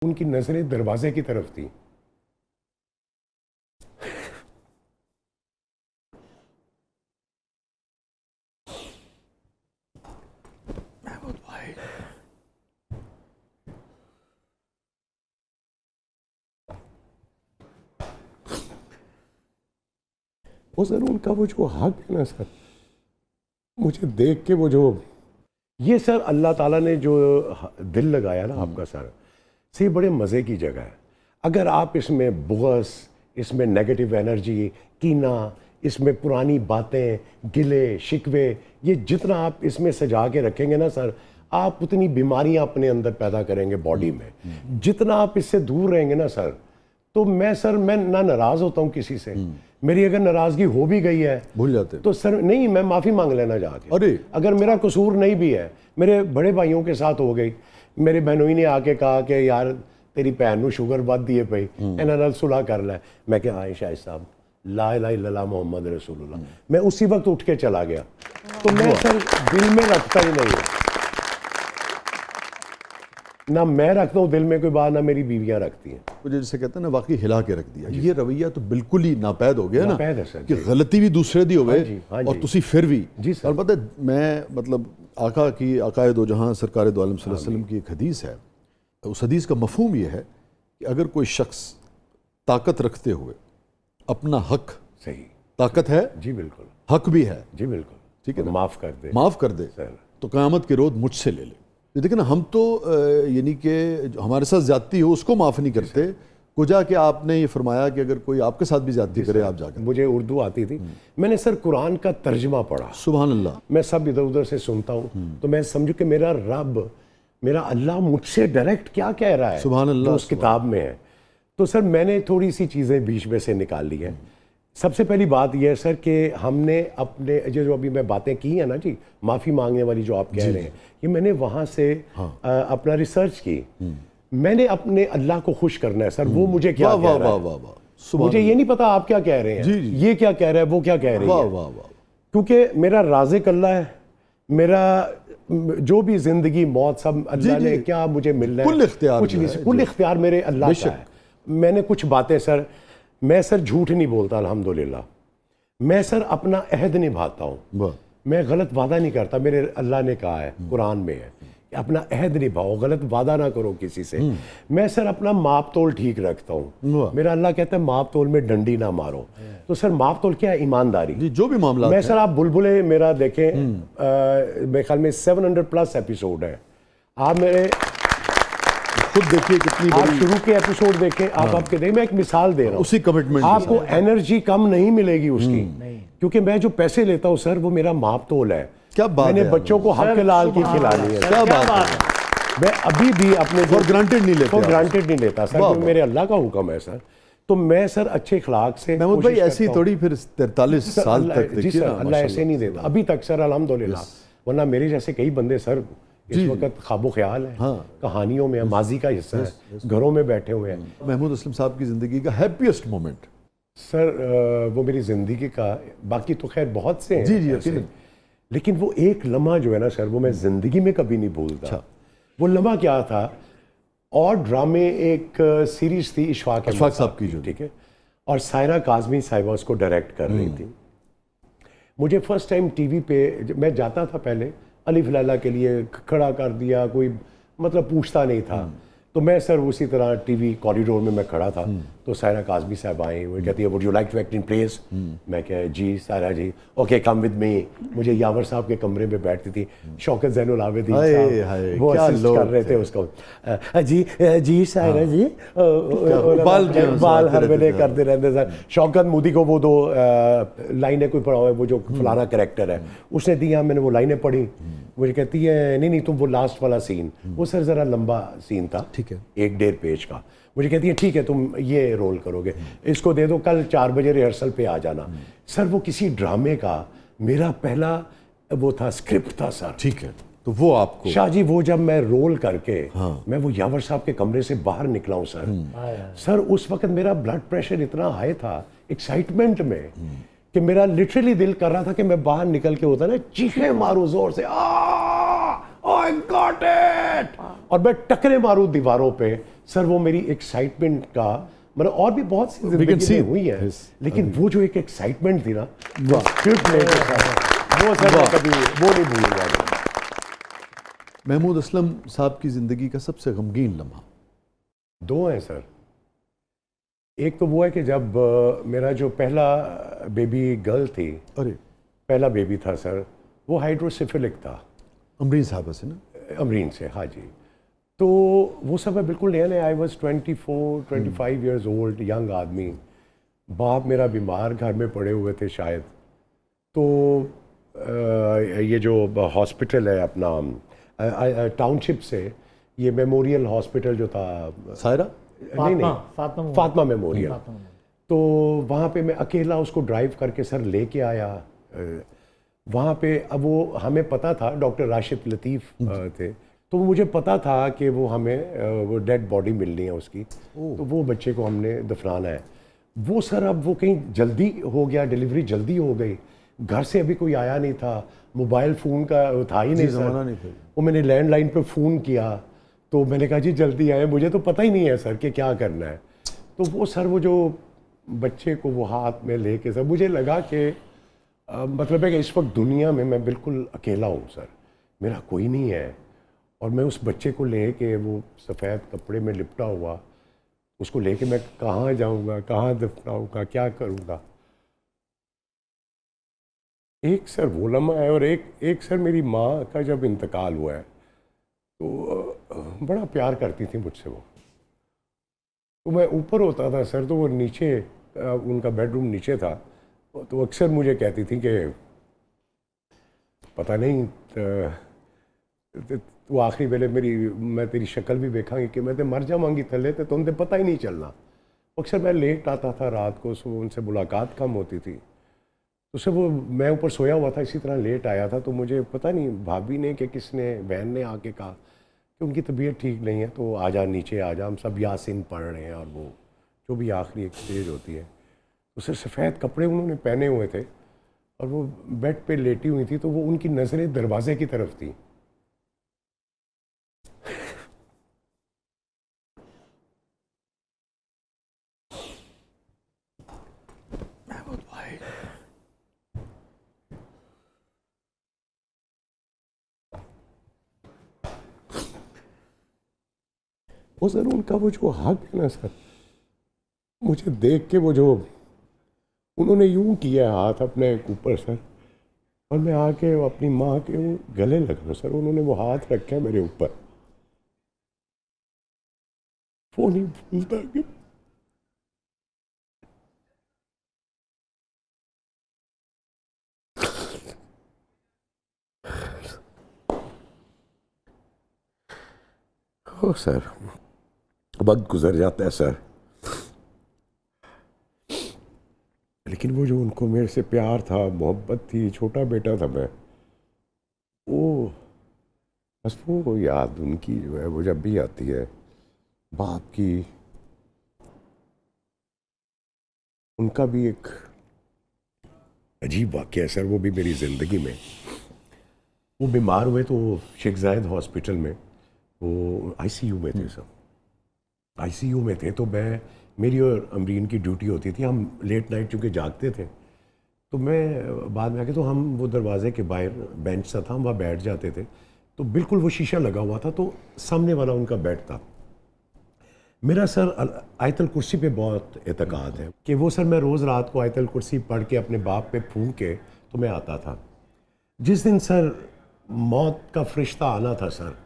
उनकी नजरें दरवाजे की तरफ थी। वो सर उनका वो जो हक है ना सर, मुझे देख के वो जो ये सर अल्लाह ताला ने जो दिल लगाया ना आपका सर, से बड़े मज़े की जगह है। अगर आप इसमें बुग़्ज़, इसमें नेगेटिव एनर्जी, कीना, इसमें पुरानी बातें, गिले शिकवे, ये जितना आप इसमें सजा के रखेंगे ना सर, आप उतनी बीमारियां अपने अंदर पैदा करेंगे बॉडी में। जितना आप इससे दूर रहेंगे ना सर, तो मैं ना नाराज़ होता हूँ किसी से, मेरी अगर नाराज़गी हो भी गई है भूल जाते तो सर नहीं, मैं माफ़ी मांग लेना जाके। अरे अगर मेरा कसूर नहीं भी है, मेरे बड़े भाइयों के साथ हो गई, मेरे बहनोई ने आके कहा कि यार तेरी भैन नूं शुगर वध दी है पई, इन्हां नाल सुलह कर लै। मैं क्या हाँ शाहिद साहब, ला इलाहा इल्लल्लाह मोहम्मद रसूलुल्लाह। मैं उसी वक्त उठ के चला गया। तो मैं सर दिल में रखता ही नहीं है, ना मैं रखता हूँ दिल में कोई बात, ना मेरी बीवियां रखती हैं। मुझे जैसे कहते हैं ना, वाकई हिला के रख दिया। ये रवैया तो बिल्कुल ही नापैद हो गया ना, है सर, कि गलती भी दूसरे दी होवे और तुसी फिर भी जी सर। और पता है, मैं मतलब आका की अकायद दो जहां सरकार दो आलम सल्लल्लाहु अलैहि वसल्लम की एक हदीस है, उस हदीस का मफहूम ये है कि अगर कोई शख्स ताकत रखते हुए अपना हक, सही ताकत है जी बिल्कुल, हक भी है जी बिल्कुल, ठीक है ना, माफ़ कर दे, माफ़ कर दे सर। तो क़यामत के रोज़ मुझसे ले ले। ये देखिए ना, हम तो यानी कि हमारे साथ ज्यादती हो उसको माफ़ नहीं करते, कुजा कि आपने ये फरमाया कि अगर कोई आपके साथ भी ज्यादती करे आप जाकर। मुझे उर्दू आती थी, मैंने सर कुरान का तर्जमा पढ़ा, सुभान अल्लाह। मैं सब इधर उधर से सुनता हूँ, तो मैं समझू कि मेरा रब, मेरा अल्लाह मुझसे डायरेक्ट क्या कह रहा है, सुभान अल्लाह, उस किताब में है। तो सर मैंने थोड़ी सी चीज़ें बीच में से निकाल ली है। सबसे पहली बात यह है सर कि हमने अपने जो अभी मैं बातें की हैं ना जी, माफ़ी मांगने वाली जो आप कह रहे हैं, ये मैंने वहाँ से अपना रिसर्च की। मैंने अपने अल्लाह को खुश करना है सर, वो मुझे क्या कह रहा है, मुझे ये नहीं पता आप क्या कह रहे हैं, ये क्या कह रहा है, वो क्या कह रही है, क्योंकि मेरा राज़िक अल्लाह है, मेरा जो भी जिंदगी मौत सब अल्लाह ने क्या मुझे मिलना है, कुछ नहीं, कुल इख्तियार मेरे अल्लाह का है। मैंने कुछ बातें सर, मैं सर झूठ नहीं बोलता अल्हम्दुलिल्लाह, मैं सर अपना अहद निभाता हूँ, मैं गलत वादा नहीं करता। मेरे अल्लाह ने कहा है, कुरान में है, अपना अहद निभाओ, गलत वादा ना करो किसी से। मैं सर अपना माप तोल ठीक रखता हूँ, मेरा अल्लाह कहता है माप तोल में डंडी ना मारो। तो सर माप तोल क्या है, ईमानदारी, जो भी मामला। मैं सर आप बुलबुले मेरा देखें, मेरे ख्याल में 700+ एपिसोड है, आप मेरे खुद देखिए कितनी आप शुरू के एपिसोड देखें, आप आपके देखें, मैं एक मिसाल दे रहा हूँ, उसी कमिटमेंट आपको एनर्जी कम नहीं मिलेगी उसकी, क्योंकि मैं जो पैसे लेता हूँ सर वो मेरा माप तोल है। क्या बात मैंने बच्चों को हक लाल की खिलानी है, क्या बात है। मैं अभी भी अपने फॉर ग्रांटेड नहीं लेता, फॉर ग्रांटेड नहीं लेता सर, क्योंकि मेरे अल्लाह का हुक्म है सर। तो मैं सर अच्छे अखलाक से, महमूद भाई ऐसी थोड़ी फिर 43 साल तक जी सर, अल्लाह ऐसे नहीं देता अभी तक सर अल्हम्दुलिल्लाह, वरना मेरे जैसे कई बंदे सर इस वक्त ख्वाबो ख्याल है, कहानियों में, माजी का हिस्सा है, घरों में बैठे हुए हैं। महमूद असलम साहब की जिंदगी का हैप्पीएस्ट मोमेंट सर वो मेरी जिंदगी का, बाकी तो खैर बहुत से हैं जी, लेकिन वो एक लम्हा जो है ना सर, वो मैं जिंदगी में कभी नहीं भूलता। वो लम्हा क्या था, और ड्रामे एक सीरीज थी इशफाक साहब की, ठीक है, और सायरा काज़मी साहिबा उसको डायरेक्ट कर रही थी। मुझे फर्स्ट टाइम टीवी पे मैं जाता था, पहले अलिफ लैला के लिए खड़ा कर दिया, कोई मतलब पूछता नहीं था, तो मैं सर उसी तरह टीवी कॉरिडोर में मैं खड़ा था, तो सायरा काज़मी साहब आई, वो कहती है would you like to act in place. मैं क्या जी Saira ji, okay come with me. मुझे यावर साहब के कमरे में बैठती थी, शौकत ज़ैनुल आबिदीन साहब वो असिस्ट कर रहे थे उसको, जी जी सायरा जी, बाल हर वेले करते रहते सर। शौकत मोदी को वो 2 लाइनें कोई पढ़ा हुआ है, वो जो फलाना कैरेक्टर है उसने दिया, मैंने वो लाइनें पढ़ी, मुझे कहती है नहीं नहीं तुम वो लास्ट वाला सीन, वो सर ज़रा लंबा सीन था, ठीक है, 1-1.5 पेज का, मुझे कहती है ठीक है तुम ये रोल करोगे, इसको दे दो, कल 4 बजे रिहर्सल पे आ जाना। सर वो किसी ड्रामे का मेरा पहला वो था, स्क्रिप्ट था सर, ठीक है। तो वो आपको शाह जी, वो जब मैं रोल करके मैं वो यावर साहब के कमरे से बाहर निकला हूँ सर, उस वक्त मेरा ब्लड प्रेशर इतना हाई था एक्साइटमेंट में कि मेरा लिटरली दिल कर रहा था कि मैं बाहर निकल के, होता ना, चीखें मारूं जोर से, आई गॉट इट, और मैं टकरे मारूं दीवारों पे सर, वो मेरी एक्साइटमेंट का मतलब और भी बहुत सी जिंदगी में हुई है, लेकिन वो जो एक एक्साइटमेंट थी ना, वो स्क्रिप्ट लेके सर, वो सर मैं कभी वो नहीं भूलूंगा। महमूद असलम साहब की ज़िंदगी का सबसे गमगीन लम्हा? दो हैं सर। एक तो वो है कि जब मेरा जो पहला बेबी गर्ल थी, अरे पहला बेबी था सर, वो हाइड्रोसिफिलिक था। अमरीन साहब से ना? अमरीन से, हाँ जी। तो वो सब है बिल्कुल नया नया। I was 24-25 years old, young आदमी। बाप मेरा बीमार, घर में पड़े हुए थे शायद। तो ये जो हॉस्पिटल है अपना टाउनशिप से, ये मेमोरियल हॉस्पिटल जो था, सायरा? नहीं, फातिमा मेमोरियल। तो वहाँ पे मैं अकेला उसको ड्राइव करके सर लेके आया वहाँ पे। अब वो हमें पता था, डॉक्टर राशिद लतीफ़ थे, तो मुझे पता था कि वो हमें वो डेड बॉडी मिलनी है उसकी, तो वो बच्चे को हमने दफनाना है। वो सर अब वो कहीं जल्दी हो गया, डिलीवरी जल्दी हो गई, घर से अभी कोई आया नहीं था, मोबाइल फ़ोन का था ही नहीं ज़माना नहीं सर। था। वो मैंने लैंडलाइन पे फ़ोन किया, तो मैंने कहा जी जल्दी आए, मुझे तो पता ही नहीं है सर कि क्या करना है। तो वो सर वो जो बच्चे को वो हाथ में लेके सर, मुझे लगा कि मतलब है कि इस वक्त दुनिया में मैं बिल्कुल अकेला हूँ सर, मेरा कोई नहीं है। और मैं उस बच्चे को लेके, वो सफ़ेद कपड़े में लिपटा हुआ, उसको लेके मैं कहाँ जाऊँगा, कहाँ दफनाऊँगा, क्या करूँगा। एक सर वो लम्हा है, और एक सर मेरी माँ का जब इंतकाल हुआ है, तो बड़ा प्यार करती थी मुझसे वो। तो मैं ऊपर होता था सर, तो वो नीचे, उनका बेडरूम नीचे था, तो अक्सर मुझे कहती थी कि पता नहीं वो आखिरी वेले मैं तेरी शक्ल भी देखांगी कि मैं तो मर जावांगी थले, तो तुमसे पता ही नहीं चलना। अक्सर मैं लेट आता था रात को, सो उनसे मुलाकात कम होती थी, तो सर वो मैं ऊपर सोया हुआ था, इसी तरह लेट आया था, तो मुझे पता नहीं भाभी ने कि किसने, बहन ने आके कहा कि उनकी तबीयत ठीक नहीं है, तो आजा नीचे आजा, हम सब यासीन पढ़ रहे हैं, और वो जो भी आखिरी एक स्टेज होती है। तो सर सफ़ेद कपड़े उन्होंने पहने हुए थे, और वो बेड पे लेटी हुई थी, तो वो उनकी नज़रें दरवाजे की तरफ थी। वो सर उनका वो जो हक है ना सर, मुझे देख के वो जो उन्होंने यूं किया है हाथ अपने ऊपर सर, और मैं आके अपनी माँ के वो गले लगा सर, उन्होंने वो हाथ रखे मेरे ऊपर। वो नहीं भूलता कि ओ सर, वक्त गुजर जाता है सर, लेकिन वो जो उनको मेरे से प्यार था, मोहब्बत थी, छोटा बेटा था मैं, वो बस वो याद उनकी जो है वो जब भी आती है, बाप की। उनका भी एक अजीब वाक़या है सर, वो भी मेरी ज़िंदगी में। वो बीमार हुए तो शेख जायद हॉस्पिटल में, वो आईसीयू में थे सर, आईसीयू में थे। तो मेरी और अमरीन की ड्यूटी होती थी, हम लेट नाइट चूँकि जागते थे, तो मैं बाद में आके, तो हम वो दरवाजे के बाहर बेंच सा था, हम वहाँ बैठ जाते थे, तो बिल्कुल वो शीशा लगा हुआ था, तो सामने वाला उनका बेड था। मेरा सर आयतल कुर्सी पे बहुत एतकाद है कि वो सर मैं रोज़ रात को आयतल कुर्सी पढ़ के अपने बाप पे फूंक के तो मैं आता था। जिस दिन सर मौत का फरिश्ता आना था सर,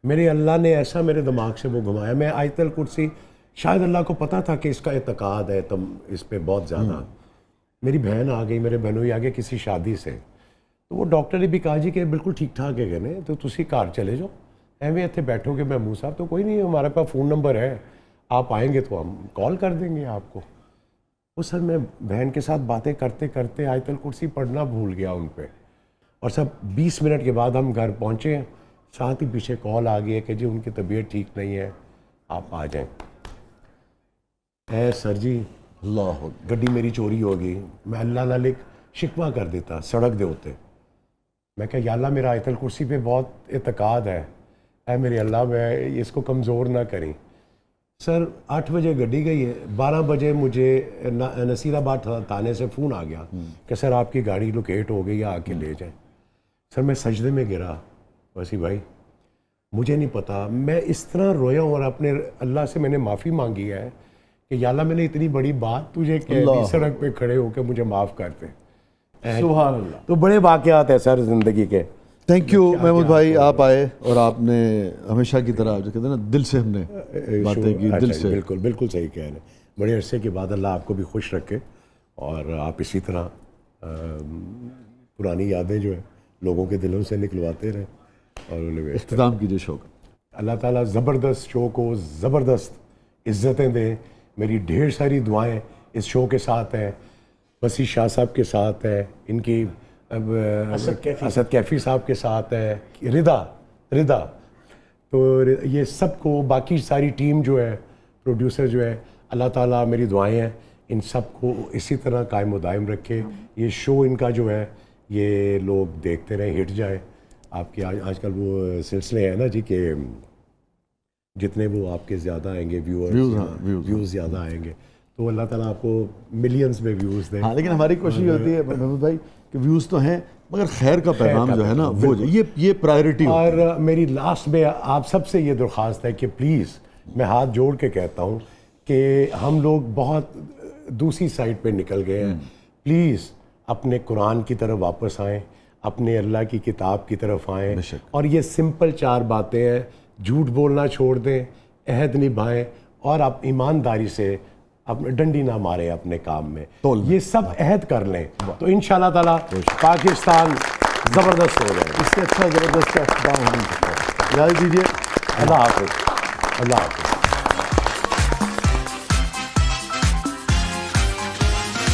मेरे अल्लाह ने ऐसा मेरे दिमाग से वो घुमाया, मैं आयतल कुर्सी, शायद अल्लाह को पता था कि इसका एतकाद है तुम इस पे बहुत ज़्यादा। मेरी बहन आ गई, मेरे बहनोई आ गए किसी शादी से, तो वो डॉक्टर ने भी कहा जी कि बिल्कुल ठीक ठाक है कहने, तो तुसी घर चले जाओ, एवं इतने बैठोगे महमूद साहब, तो कोई नहीं, हमारे पास फ़ोन नंबर है, आप आएंगे तो हम कॉल कर देंगे आपको। वो सर मैं बहन के साथ बातें करते करते आयतल कुर्सी पढ़ना भूल गया उन पे, और सब 20 मिनट के बाद हम घर पहुँचे, साथ ही पीछे कॉल आ गई है कि जी उनकी तबीयत ठीक नहीं है, आप आ जाएं। सर जी, अल्लाह, गड्डी मेरी चोरी हो गई, मैं अल्लाह नाल एक शिकवा कर देता सड़क दे उत्ते, मैं कहा या अल्लाह मेरा आयतल कुर्सी पे बहुत एतकाद है, ऐ मेरे अल्लाह मैं इसको कमज़ोर ना करें। सर 8 बजे गड्डी गई है, 12 बजे मुझे नसीराबाद थाने से फ़ोन आ गया कि सर आपकी गाड़ी लोकेट हो गई है, आके ले जाएं। सर मैं सजदे में गिरा, वसी भाई मुझे नहीं पता, मैं इस तरह रोया हूँ और अपने अल्लाह से मैंने माफ़ी मांगी है कि या अल्लाह मैंने इतनी बड़ी बात तुझे कह दी, सड़क पे खड़े होकर मुझे माफ़ करते। सुभान अल्लाह। तो बड़े वाक़यात है सर ज़िंदगी के। थैंक यू महमूद भाई, आप आए और आपने हमेशा की तरह जो कहते हैं ना दिल से हमने बातें की, दिल से। बिल्कुल बिल्कुल सही कह रहे हैं। बड़े अरसे के बाद अल्लाह आपको भी खुश रखे और आप इसी तरह पुरानी यादें जो है लोगों के दिलों से निकलवाते रहें और उन्हें इख्तिताम कीजिए शो का। अल्लाह ताला ज़बरदस्त शो को ज़बरदस्त इज़्ज़तें दें। मेरी ढेर सारी दुआएं इस शो के साथ हैं, वसी शाह साहब के साथ है, इनकी असद कैफ़ी साहब के साथ है, रिदा तो ये सबको, बाकी सारी टीम जो है, प्रोड्यूसर जो है, अल्लाह ताला मेरी दुआएं हैं इन सबको इसी तरह कायम व दायम रखे। ये शो इनका जो है ये लोग देखते रहें, हिट जाए। आपके आजकल वो सिलसिले हैं ना जी कि जितने वो आपके ज़्यादा आएंगे व्यूज़ ज़्यादा आएंगे, तो अल्लाह ताला आपको मिलियंस में व्यूज़ दें। हाँ, लेकिन हमारी कोशिश होती है महमूद भाई कि व्यूज़ तो हैं मगर खैर का पैगाम जो है ना वो ये प्रायोरिटी। और मेरी लास्ट में आप सबसे ये दरख्वास्त है कि प्लीज़ मैं हाथ जोड़ के कहता हूँ कि हम लोग बहुत दूसरी साइड पे निकल गए हैं। प्लीज़ अपने कुरान की तरफ वापस आएँ, अपने अल्लाह की किताब की तरफ आएँ और ये सिंपल 4 बातें हैं। झूठ बोलना छोड़ दें, अहद निभाएं और आप ईमानदारी से अपने डंडी ना मारें अपने काम में, ये सब अहद कर लें तो इंशाअल्लाह ताला पाकिस्तान ज़बरदस्त हो जाए। इससे अच्छा ज़बरदस्त इख्तिताम हो नहीं सकता। इजाज़त दीजिए, अल्लाह हाफ़िज़।